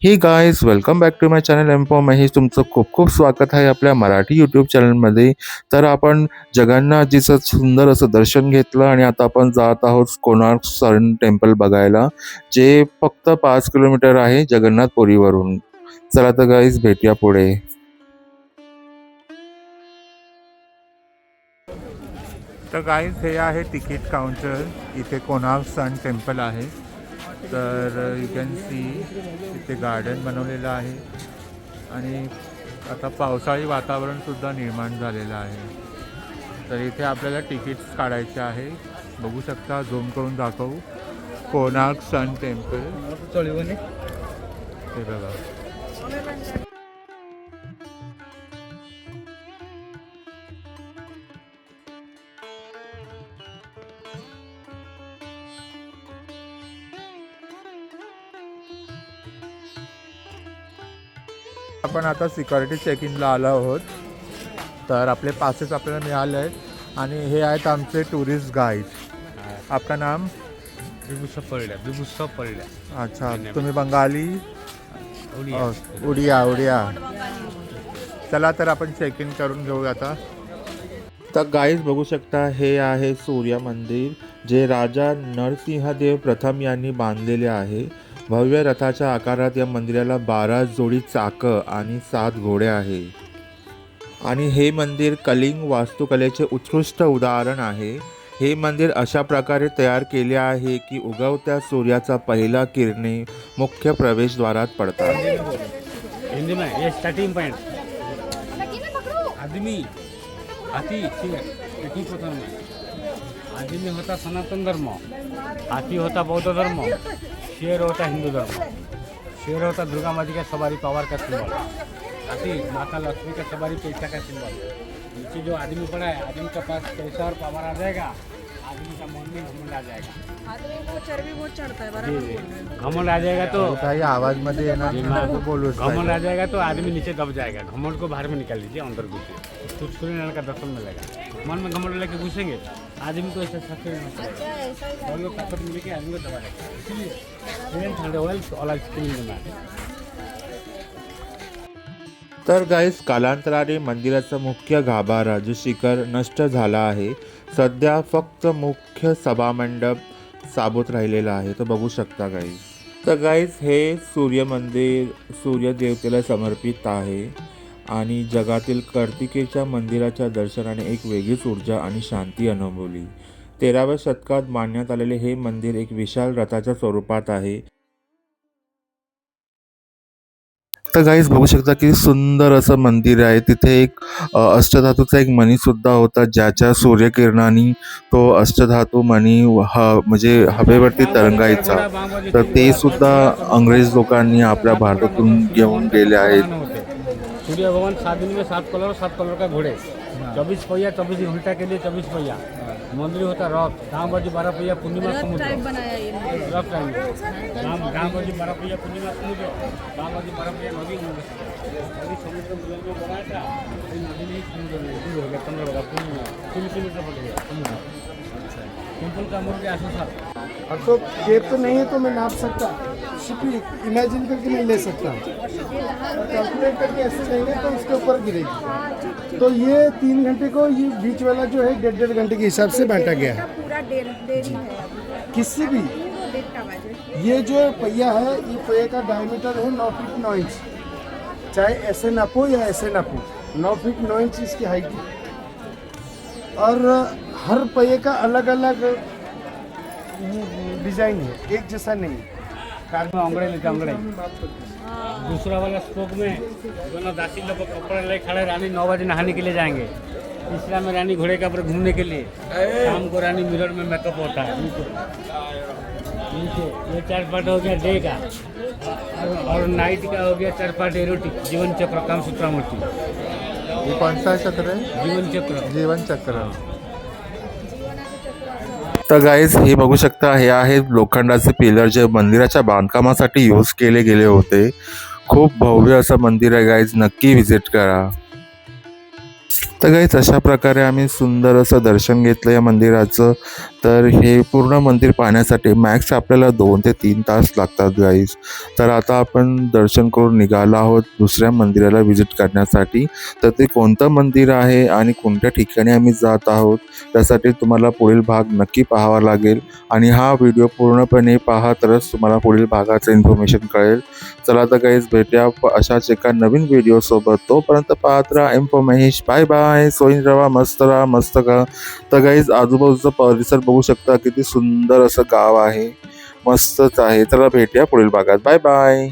हे guys welcome back to my channel info Mahesh. तुमचं खूप खूप स्वागत आहे आपल्या मराठी यूट्यूब चॅनलमध्ये. तर आपण जगन्नाथजीचं सुंदर असं दर्शन घेतलं आणि आता आपण जात आहोत कोणार्क सन टेम्पल बघायला, जे फक्त 5 किलोमीटर आहे जगन्नाथपुरीवरून. चला तर गाईज भेटूया पुढे. तर गाईज हे आहे तिकीट काउंटर. इथे कोणार्क सन टेम्पल आहे. तर यू कॅन सी इथे गार्डन बनवलेलं आहे आणि आता पावसाळी वातावरणसुद्धा निर्माण झालेलं आहे. तर इथे आपल्याला तिकीट्स काढायचे आहे. बघू शकता, झूम करून दाखवू. कोणार्क सन टेम्पल हे बघा. आपण आता सिक्युरिटी चेक इनला आलो आहोत. तर आपले पासेस आपल्याला मिळाले आहेत आणि हे आहेत आमचे टुरिस्ट गाईड. आपका नाम? विभूषा पडल्या. अच्छा, तुम्ही बंगाली? उडिया. उडिया उडिया. चला तर आपण चेक इन करून घेऊ आता. तर गाईज बघू शकता, हे आहे सूर्य मंदिर, जे राजा नरसिंहदेव प्रथम यांनी बांधलेले आहे. भव्य रथाच्या आकारात या मंदिराला 12 जोडी चाकं आणि 7 घोडे आहे. आणि हे मंदिर कलिंग वास्तुकलेचे उत्कृष्ट उदाहरण आहे. हे मंदिर अशा प्रकारे तयार केले आहे की उगवत्या सूर्याचा पहिला किरणे मुख्य प्रवेशद्वारात पडतात. हिंदी में ये स्टार्टिंग पॉइंट आदमी हाथी सिंह एक ही प्रथम में. आदमी होता सनातन धर्म, हाथी होता बौद्ध धर्म, शेर होता हिंदू धर्म. शेर होता दुर्गा माता का सवारी पावर का सिंबल, हाथी माता लक्ष्मी का सवारी पैसा का सिंबल. नीचे जो आदमी पड़ा है, आदमी के पास पैसा और पावर आ जाएगा, आदमी का मन में घमंड आ जाएगा. आदमी को चर्बी बहुत चढ़ता है बराबर. घमंड आ जाएगा तो काही आवाज मध्ये येणार बोलू. घमंड आ जाएगा तो आदमी नीचे दब जाएगा. घमंड को बाहर में निकाल दीजिए, अंदर घुसे तो सूर्यनारायण का दर्शन मिलेगा. मन में घमंड लेके घुसेंगे, आदमी को ऐसा शक्ति नहीं अच्छा ऐसा ही और लोग ताकत मिले के आदमी को दबा देगा. इसलिए सेवन थंडर ऑयल ऑल स्किन में. तर गाईस, कालांतराने मंदिराचा मुख्य गाभारा जो शिखर नष्ट झाला आहे. सध्या फक्त मुख्य सभामंडप साबूत राहिलेला आहे, तो बघू शकता गाईस. तर गाईस, हे सूर्य मंदिर सूर्यदेवतेला समर्पित आहे आणि जगातील कार्तिकेच्या मंदिराच्या दर्शनाने एक वेगळीच ऊर्जा आणि शांती अनुभवली. 13व्या शतकात बांधण्यात आलेले हे मंदिर एक विशाल रथाच्या स्वरूपात आहे. तर गाईज बघू शकता की सुंदर असं मंदिर आहे. तिथे एक अष्टधातूचा एक मणी सुद्धा होता, ज्याच्या सूर्यकिरणांनी तो अष्टधातू मणी म्हणजे हवेवरती तरंगायचा. तर ते सुद्धा अंग्रेज लोकांनी आपल्या भारतातून घेऊन गेले आहेत. सूर्य भगवान 7 दिन में 7 कलर का घोड़े, 24 पहिया, 24 उल्टा के लिए 24 पहिया. मंदिर होता रॉक, गाँव बजी 12 पहिया, पूर्णिमा समुद्र. टाइप बनाया ये. रॉक टाइम गाँव बजी 12 पहिया, पूर्णिमा समुद्र. गाँव बजी 12 पहिया, नदी समुद्र मिलन में बनाया था. नदी में समुद्र में दूर हो गया 15 होगा, 3 किलोमीटर पड़ गया समुद्र. टेम्पल का मूर्ति 807. अब तो टेप तो नहीं है तो मैं नाप सकता, इमेजिन करके नहीं ले सकता. कैलकुलेट करके ऐसे लेंगे तो उसके ऊपर गिरेगी. तो ये 3 घंटे को ये बीच वाला जो है 1.5 घंटे के हिसाब से बांटा गया है. पूरा डेली है किसी भी डेट का बजे. ये जो पहिया है, ये पहिए का डायमीटर है 9 फीट 9 इंच. चाहे ऐसे नापो या ऐसे नापो, 9 फीट 9 इंच इसकी हाइट है. और हर पहिए का अलग अलग डिजाइन है, एक जैसा नहीं. कार में अंगड़े लेते अंगड़े. दूसरा वाला स्पोक में दोनों दासी लोग कपड़े ले खड़े, रानी 9 बजे नहाने के लिए जाएंगे. तीसरा में रानी घोड़े का ऊपर घूमने के लिए. शाम को रानी मिरर में मेकअप होता है. नीचे ये 4 पार्ट हो गया डे का, और नाइट का हो गया 4 पार्ट एरोटिक, जीवन चक्र, काम सूत्रा मूर्ति. हे कोणता चक्र आहे? जीवन चक्र. जीवन चक्र. तर गाईज, हे बघू शकता, हे आहे लोखंडाचे पिलर जे मंदिराच्या बांधकामासाठी यूज केले गेले होते. खूप भव्य असं मंदिर आहे गाईज, नक्की व्हिजिट करा. तर गाईज, अशा प्रकारे आम्ही सुंदर असं दर्शन घेतलं या मंदिराचं. तर तर हे पूर्ण मंदिर पाहण्यासाठी मॅक्स आपल्याला 2 ते 3 तास लागतात गाईज. तर आता आपण दर्शन करून निघालो आहोत दुसऱ्या मंदिराला व्हिजिट करण्यासाठी. तर ते कोणतं मंदिर आहे आणि कोणत्या ठिकाणी आम्ही जात आहोत त्यासाठी तुम्हाला पुढील भाग नक्की पाहावा लागेल आणि हा व्हिडिओ पूर्णपणे पहा तरच तुम्हाला पुढील भागाचं इन्फॉर्मेशन कळेल. चला तर गाईज भेटूया अशाच एका नवीन व्हिडिओसोबत. तोपर्यंत पाहत राहा इन्फो महेश. Bye bye. सोयीन राहा, मस्त राहा, मस्त का. तर गाईज आजूबाजूचा परिसर बघू शकता किती सुंदर असं गाव आहे, मस्तच आहे. चला भेटूया पुढील भागात. Bye bye.